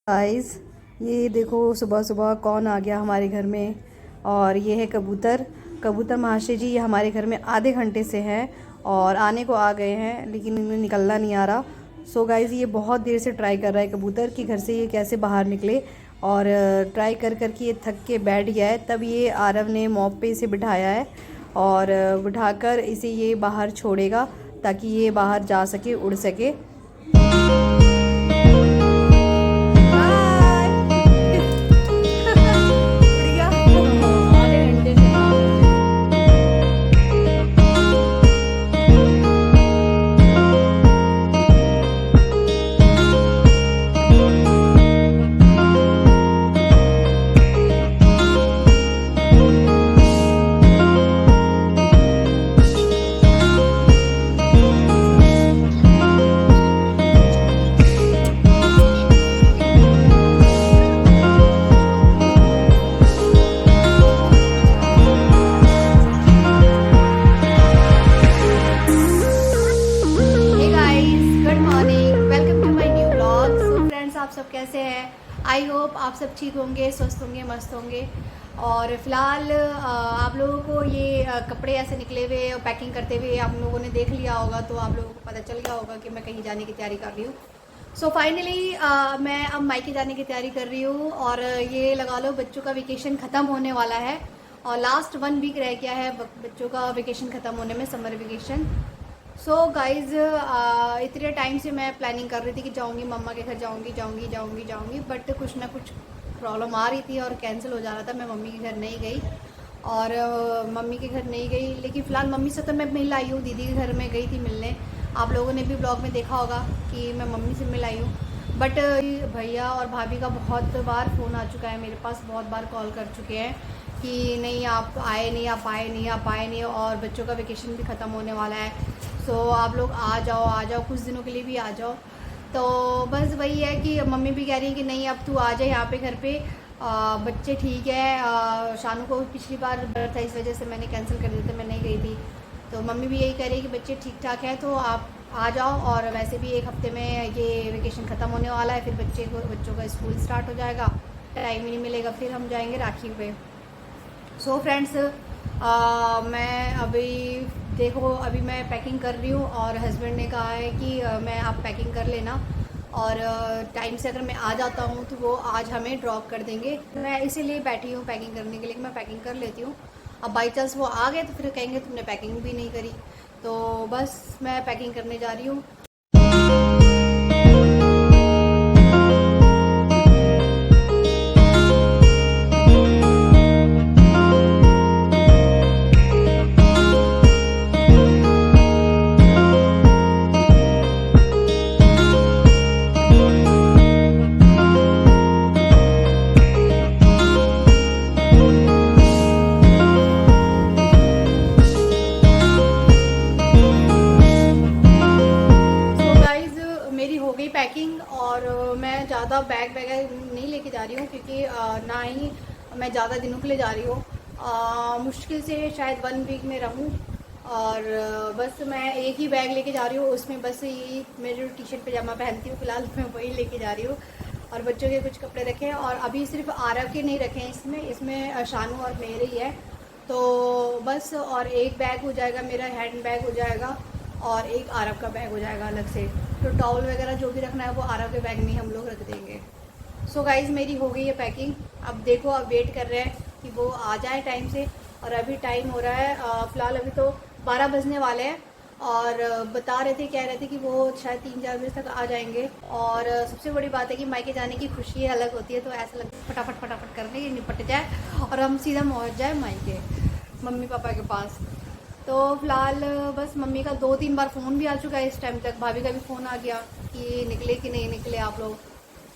Guys, ये देखो सुबह सुबह कौन आ गया हमारे घर में। और ये है कबूतर। कबूतर महाशय जी ये हमारे घर में आधे घंटे से हैं और आने को आ गए हैं, लेकिन इन्हें निकलना नहीं आ रहा। सो गाइस, ये बहुत देर से ट्राई कर रहा है कबूतर कि घर से ये कैसे बाहर निकले। और ट्राई कर कर के ये थक के बैठ गया है। तब ये आरव ने मॉप पे इसे बिठाया है और बिठाकर इसे ये बाहर छोड़ेगा ताकि ये बाहर जा सके, उड़ सके। आप सब कैसे हैं? आई होप आप सब ठीक होंगे, स्वस्थ होंगे, मस्त होंगे। और फिलहाल आप लोगों को ये कपड़े ऐसे निकले हुए और पैकिंग करते हुए आप लोगों ने देख लिया होगा, तो आप लोगों को पता चल गया होगा कि मैं कहीं जाने की तैयारी कर रही हूँ। सो फाइनली मैं अब मायके जाने की तैयारी कर रही हूँ। और ये लगा लो बच्चों का वेकेशन ख़त्म होने वाला है और लास्ट 1 वीक रह गया है बच्चों का वेकेशन ख़त्म होने में, समर वेकेशन। सो गाइज़, इतने टाइम से मैं प्लानिंग कर रही थी कि जाऊंगी मम्मा के घर, जाऊंगी, बट कुछ ना कुछ प्रॉब्लम आ रही थी और कैंसिल हो जा रहा था। मैं मम्मी के घर नहीं गई और मम्मी के घर नहीं गई, लेकिन फ़िलहाल मम्मी से तो मैं मिल आई हूँ। दीदी के घर में गई थी मिलने। आप लोगों ने भी ब्लॉग में देखा होगा कि मैं मम्मी से मिल आई हूँ। बट भैया और भाभी का बहुत बार फ़ोन आ चुका है मेरे पास, बहुत बार कॉल कर चुके हैं कि नहीं आप आए नहीं, आप आए नहीं और बच्चों का वेकेशन भी ख़त्म होने वाला है। सो आप लोग आ जाओ, कुछ दिनों के लिए भी आ जाओ। तो बस वही है कि मम्मी भी कह रही है कि नहीं अब तू आ जाए यहाँ पे घर पे, बच्चे ठीक है। शानू को पिछली बार बर्थ था, इस वजह से मैंने कैंसिल कर दिया था, मैं नहीं गई थी। तो मम्मी भी यही कह रही है कि बच्चे ठीक ठाक हैं तो आप आ जाओ। और वैसे भी 1 हफ्ते में ये वेकेशन ख़त्म होने वाला है, फिर बच्चों का स्कूल स्टार्ट हो जाएगा, टाइम ही नहीं मिलेगा, फिर हम जाएंगे राखी पे। सो फ्रेंड्स, मैं अभी देखो अभी मैं पैकिंग कर रही हूँ और हस्बैंड ने कहा है कि मैं आप पैकिंग कर लेना और टाइम से अगर मैं आ जाता हूँ तो वो आज हमें ड्रॉप कर देंगे। मैं इसीलिए बैठी हूँ पैकिंग करने के लिए, मैं पैकिंग कर लेती हूँ। अब बाई चांस वो आ गए तो फिर कहेंगे तुमने पैकिंग भी नहीं करी। तो बस मैं पैकिंग करने जा रही हूँ। पैकिंग और मैं ज़्यादा बैग नहीं लेके जा रही हूँ क्योंकि ना ही मैं ज़्यादा दिनों के लिए जा रही हूँ। मुश्किल से शायद 1 वीक में रहूँ और बस मैं एक ही बैग लेके जा रही हूँ। उसमें बस ये मेरी जो टी शर्ट पजामा पहनती हूँ फ़िलहाल मैं वही लेके जा रही हूँ और बच्चों के कुछ कपड़े रखे हैं। और अभी सिर्फ आरव के नहीं रखे हैं इसमें शानू और मेरे ही है। तो बस और एक बैग हो जाएगा मेरा, हैंड बैग हो जाएगा और एक आरव का बैग हो जाएगा अलग से। तो टॉवल वगैरह जो भी रखना है वो आरव के बैग में हम लोग रख देंगे। सो गाइज़, मेरी हो गई है पैकिंग। अब देखो, अब वेट कर रहे हैं कि वो आ जाए टाइम से। और अभी टाइम हो रहा है फ़िलहाल अभी तो 12 बजने वाले हैं और कह रहे थे कि वो शायद 3-4 बजे तक आ जाएंगे। और सबसे बड़ी बात है कि मायके जाने की खुशी अलग होती है, तो ऐसा लगता है फटाफट करने की निपट जाए और हम सीधा पहुँच जाए मायके मम्मी पापा के पास। तो फिलहाल बस मम्मी का 2-3 बार फ़ोन भी आ चुका है इस टाइम तक। भाभी का भी फ़ोन आ गया कि निकले कि नहीं निकले आप लोग।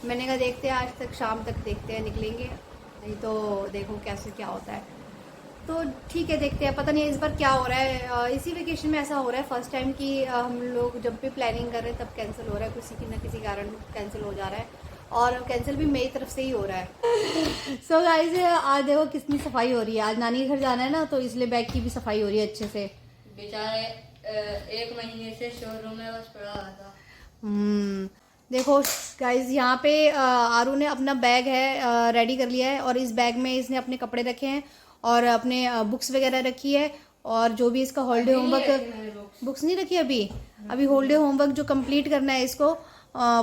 मैंने कहा देखते हैं, आज तक शाम तक देखते हैं, निकलेंगे नहीं तो देखो कैसे क्या होता है। तो ठीक है, देखते हैं। पता नहीं इस बार क्या हो रहा है। इसी वेकेशन में ऐसा हो रहा है फर्स्ट टाइम कि हम लोग जब भी प्लानिंग कर रहे हैं तब कैंसिल हो रहा है, किसी न किसी कारण कैंसिल हो जा रहा है और कैंसिल भी मेरी तरफ से ही हो रहा है। सो गाइस, आज देखो कितनी सफाई हो रही है। आज नानी के घर जाना है ना, तो इसलिए बैग की भी सफाई हो रही है अच्छे से। बेचारे 1 महीने से शोरूम में बस पड़ा हुआ था। देखो गाइज, यहाँ पे आरू ने अपना बैग है रेडी कर लिया है और इस बैग में इसने अपने कपड़े रखे हैं और अपने बुक्स वगैरह रखी है। और जो भी इसका हॉलीडे होमवर्क, बुक्स नहीं रखी अभी, अभी हॉलीडे होमवर्क जो कंप्लीट करना है इसको,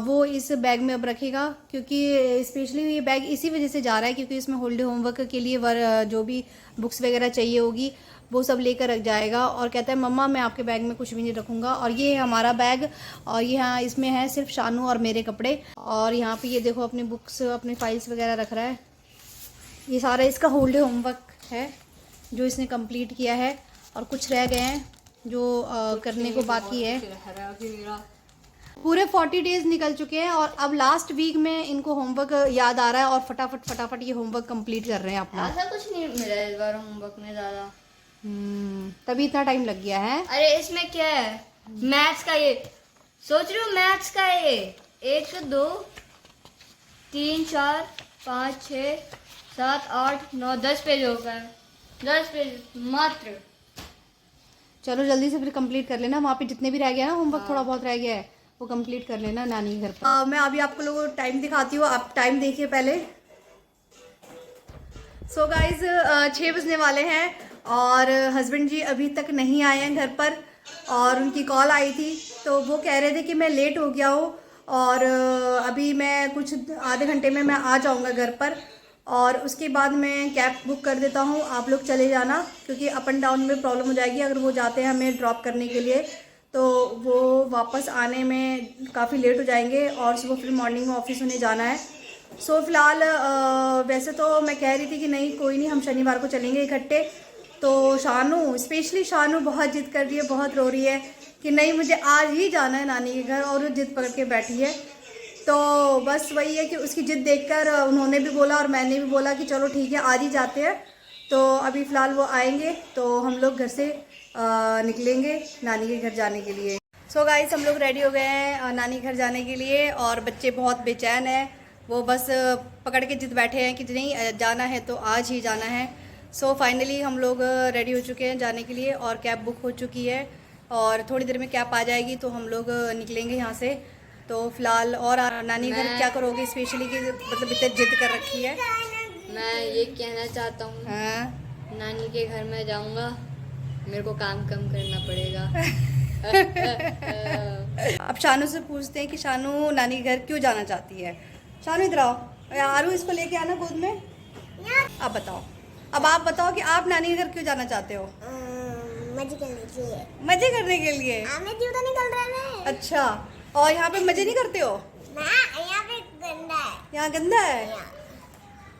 वो इस बैग में अब रखेगा। क्योंकि स्पेशली ये बैग इसी वजह से जा रहा है क्योंकि इसमें हॉलीडे होमवर्क के लिए जो भी बुक्स वगैरह चाहिए होगी वो सब लेकर रख जाएगा। और कहता है मम्मा मैं आपके बैग में कुछ भी नहीं रखूँगा। और ये है हमारा बैग और यहाँ इसमें है सिर्फ शानू और मेरे कपड़े। और यहाँ पे ये देखो अपनी बुक्स, अपनी फाइल्स वगैरह रख रहा है। ये सारा इसका हॉलीडे होमवर्क है जो इसने कंप्लीट किया है और कुछ रह गए हैं जो करने को बाकी है। पूरे 40 डेज निकल चुके हैं और अब लास्ट वीक में इनको होमवर्क याद आ रहा है और फटाफट फटाफट ये होमवर्क कंप्लीट कर रहे हैं अपना। ऐसा कुछ नहीं मिला इस बार होमवर्क में ज़्यादा, तभी इतना टाइम लग गया है। अरे इसमें क्या है, मैथ्स का ये सोच रही हूँ, मैथ्स का ये 1 2 3 4 5 6 7 8 9 10 पेज हो गए, 10 पेज मात्र। चलो जल्दी से फिर कंप्लीट कर लेना, वहाँ पे जितने भी रह गया ना होमवर्क, थोड़ा बहुत रह गया है वो कंप्लीट कर लेना नानी के घर पर। मैं अभी आपको लोगों को टाइम दिखाती हूँ, आप टाइम देखिए पहले। सो गाइज 6 बजने वाले हैं और हस्बैंड जी अभी तक नहीं आए हैं घर पर। और उनकी कॉल आई थी तो वो कह रहे थे कि मैं लेट हो गया हूँ और अभी मैं कुछ आधे घंटे में मैं आ जाऊँगा घर पर और उसके बाद मैं कैब बुक कर देता हूँ, आप लोग चले जाना क्योंकि अप एंड डाउन में प्रॉब्लम हो जाएगी। अगर वो जाते हैं हमें ड्रॉप करने के लिए तो वो वापस आने में काफ़ी लेट हो जाएंगे और सुबह फिर मॉर्निंग में ऑफिस उन्हें जाना है। सो फिलहाल वैसे तो मैं कह रही थी कि नहीं कोई नहीं, हम शनिवार को चलेंगे इकट्ठे। तो शानू, स्पेशली शानू बहुत जिद कर रही है, बहुत रो रही है कि नहीं मुझे आज ही जाना है नानी के घर और वो जिद पकड़ के बैठी है। तो बस वही है कि उसकी जिद देखकर उन्होंने भी बोला और मैंने भी बोला कि चलो ठीक है आज ही जाते हैं। तो अभी फ़िलहाल वो आएंगे तो हम लोग घर से निकलेंगे नानी के घर जाने के लिए। सो गाइस हम लोग रेडी हो गए हैं नानी घर जाने के लिए और बच्चे बहुत बेचैन हैं, वो बस पकड़ के जिद बैठे हैं कि नहीं जाना है तो आज ही जाना है। सो फाइनली हम लोग रेडी हो चुके हैं जाने के लिए और कैब बुक हो चुकी है और थोड़ी देर में कैब आ जाएगी तो हम लोग निकलेंगे यहाँ से। तो फिलहाल और नानी घर क्या करोगे स्पेशली कि मतलब इतनी जिद कर रखी है? मैं ये कहना चाहता हूँ, हाँ नानी के घर में जाऊँगा, मेरे को काम कम करना पड़ेगा। अब शानू से पूछते हैं कि शानू नानी के घर क्यों जाना चाहती है। शानू इधर आओ, आरू इसको लेके आना गोद में। आप बताओ, अब आप बताओ कि आप नानी के घर क्यों जाना चाहते हो? मजे करने के लिए। मजे करने के लिए? हमें जूता निकल रहा है। अच्छा, और यहाँ पे मजे नहीं करते हो? ना, यहाँ पे गंदा है। यहाँ गंदा है?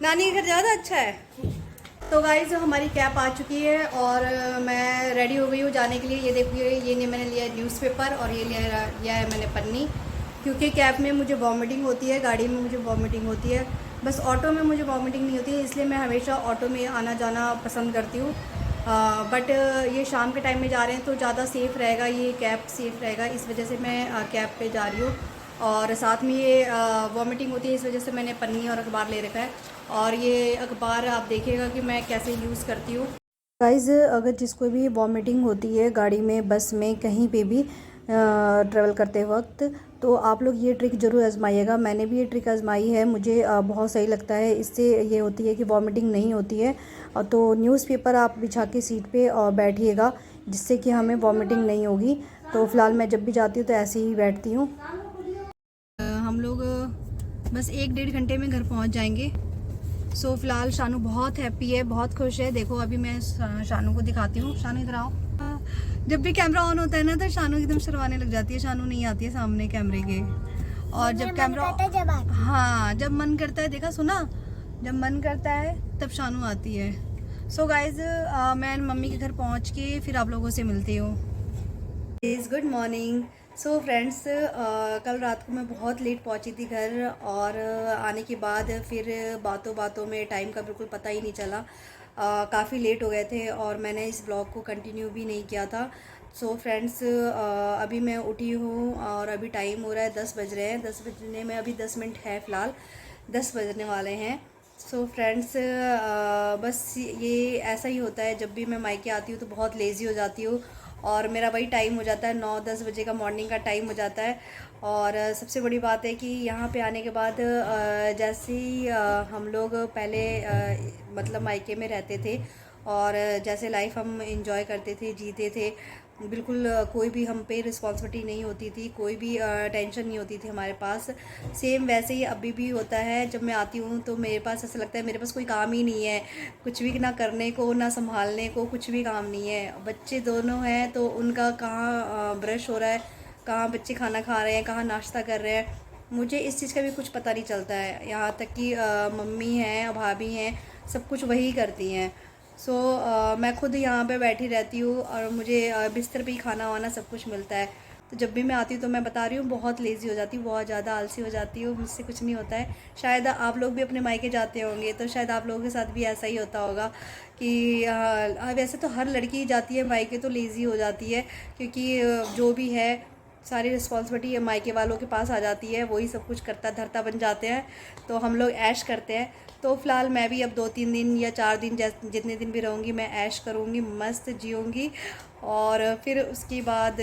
नानी के घर ज़्यादा अच्छा है। तो गाइस हमारी कैब आ चुकी है और मैं रेडी हो गई हूँ जाने के लिए। ये देखिए ये मैंने लिया है न्यूज़पेपर और ये लिया है मैंने पन्नी, क्योंकि कैब में मुझे वॉमिटिंग होती है, गाड़ी में मुझे वॉमिटिंग होती है, बस ऑटो में मुझे वॉमिटिंग नहीं होती है, इसलिए मैं हमेशा ऑटो में आना जाना पसंद करती हूँ। बट ये शाम के टाइम में जा रहे हैं तो ज़्यादा सेफ़ रहेगा, ये कैब सेफ़ रहेगा, इस वजह से मैं कैब पे जा रही हूँ। और साथ में ये वॉमिटिंग होती है इस वजह से मैंने पन्नी और अखबार ले रखा है। और ये अखबार आप देखिएगा कि मैं कैसे यूज़ करती हूँ। गाइज़ अगर जिसको भी वॉमिटिंग होती है गाड़ी में, बस में, कहीं पे भी ट्रैवल करते वक्त, तो आप लोग ये ट्रिक ज़रूर आजमाइएगा। मैंने भी ये ट्रिक आजमाई है, मुझे बहुत सही लगता है। इससे ये होती है कि वॉमिटिंग नहीं होती है। तो न्यूज़पेपर आप बिछा के सीट पे और बैठिएगा जिससे कि हमें वॉमिटिंग नहीं होगी। तो फ़िलहाल मैं जब भी जाती हूँ तो ऐसे ही बैठती हूँ। हम लोग बस 1-1.5 घंटे में घर पहुँच जाएंगे। सो फिलहाल शानू बहुत हैप्पी है, बहुत खुश है। देखो अभी मैं शानू को दिखाती हूँ। शानू इधर आओ। जब भी कैमरा ऑन होता है ना तो शानू एकदम शर्माने लग जाती है, शानू नहीं आती है सामने कैमरे के। और जब कैमरा, हाँ जब मन करता है, देखा सुना, जब मन करता है तब शानू आती है। सो गाइज मैं मम्मी के घर पहुँच के फिर आप लोगों से मिलती हूँ। Good morning. सो फ्रेंड्स कल रात को मैं बहुत लेट पहुंची थी घर और आने के बाद फिर बातों बातों में टाइम का बिल्कुल पता ही नहीं चला। काफ़ी लेट हो गए थे और मैंने इस ब्लॉग को कंटिन्यू भी नहीं किया था। सो फ्रेंड्स अभी मैं उठी हूँ और अभी टाइम हो रहा है 10 बज रहे हैं। 10 बजने में अभी 10 मिनट है, फ़िलहाल 10 बजने वाले हैं। सो फ्रेंड्स बस ये ऐसा ही होता है, जब भी मैं मायके आती हूँ तो बहुत लेज़ी हो जाती हूँ और मेरा वही टाइम हो जाता है, 9-10 बजे का मॉर्निंग का टाइम हो जाता है। और सबसे बड़ी बात है कि यहाँ पे आने के बाद जैसे ही हम लोग पहले मतलब मायके में रहते थे और जैसे लाइफ हम इंजॉय करते थे, जीते थे, बिल्कुल कोई भी हम पे रिस्पॉन्सिबिलिटी नहीं होती थी, कोई भी टेंशन नहीं होती थी हमारे पास। सेम वैसे ही अभी भी होता है। जब मैं आती हूँ तो मेरे पास ऐसा लगता है मेरे पास कोई काम ही नहीं है, कुछ भी ना करने को, ना संभालने को, कुछ भी काम नहीं है। बच्चे दोनों हैं तो उनका कहाँ ब्रश हो रहा है, कहाँ बच्चे खाना खा रहे हैं, कहाँ नाश्ता कर रहे हैं, मुझे इस चीज़ का भी कुछ पता नहीं चलता है। यहाँ तक कि मम्मी हैं, भाभी हैं, सब कुछ वही करती हैं। सो मैं खुद यहाँ पे बैठी रहती हूँ और मुझे बिस्तर पे ही खाना वाना सब कुछ मिलता है। तो जब भी मैं आती हूँ तो मैं बता रही हूँ बहुत लेज़ी हो जाती हूँ, बहुत ज़्यादा आलसी हो जाती हूँ, मुझसे कुछ नहीं होता है। शायद आप लोग भी अपने मायके जाते होंगे तो शायद आप लोगों के साथ भी ऐसा ही होता होगा कि वैसे तो हर लड़की जाती है मायके तो लेज़ी हो जाती है, क्योंकि जो भी है सारी रिस्पॉन्सिबिलिटी मायके वालों के पास आ जाती है, वही सब कुछ करता धरता बन जाते हैं, तो हम लोग ऐश करते हैं। तो फ़िलहाल मैं भी अब 2-3 दिन या 4 दिन जितने दिन भी रहूँगी मैं ऐश करूँगी, मस्त जीऊँगी और फिर उसके बाद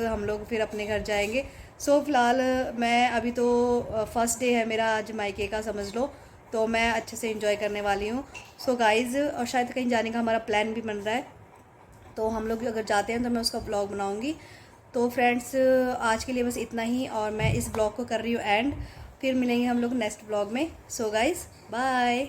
हम लोग फिर अपने घर जाएंगे। सो फ़िलहाल मैं अभी तो फर्स्ट डे है मेरा आज मायके का समझ लो, तो मैं अच्छे से एंजॉय करने वाली हूँ। सो गाइज़, और शायद कहीं जाने का हमारा प्लान भी बन रहा है, तो हम लोग अगर जाते हैं तो मैं उसका ब्लॉग बनाऊँगी। तो फ्रेंड्स, आज के लिए बस इतना ही और मैं इस ब्लॉग को कर रही हूँ एंड। फिर मिलेंगे हम लोग नेक्स्ट ब्लॉग में। So guys, bye.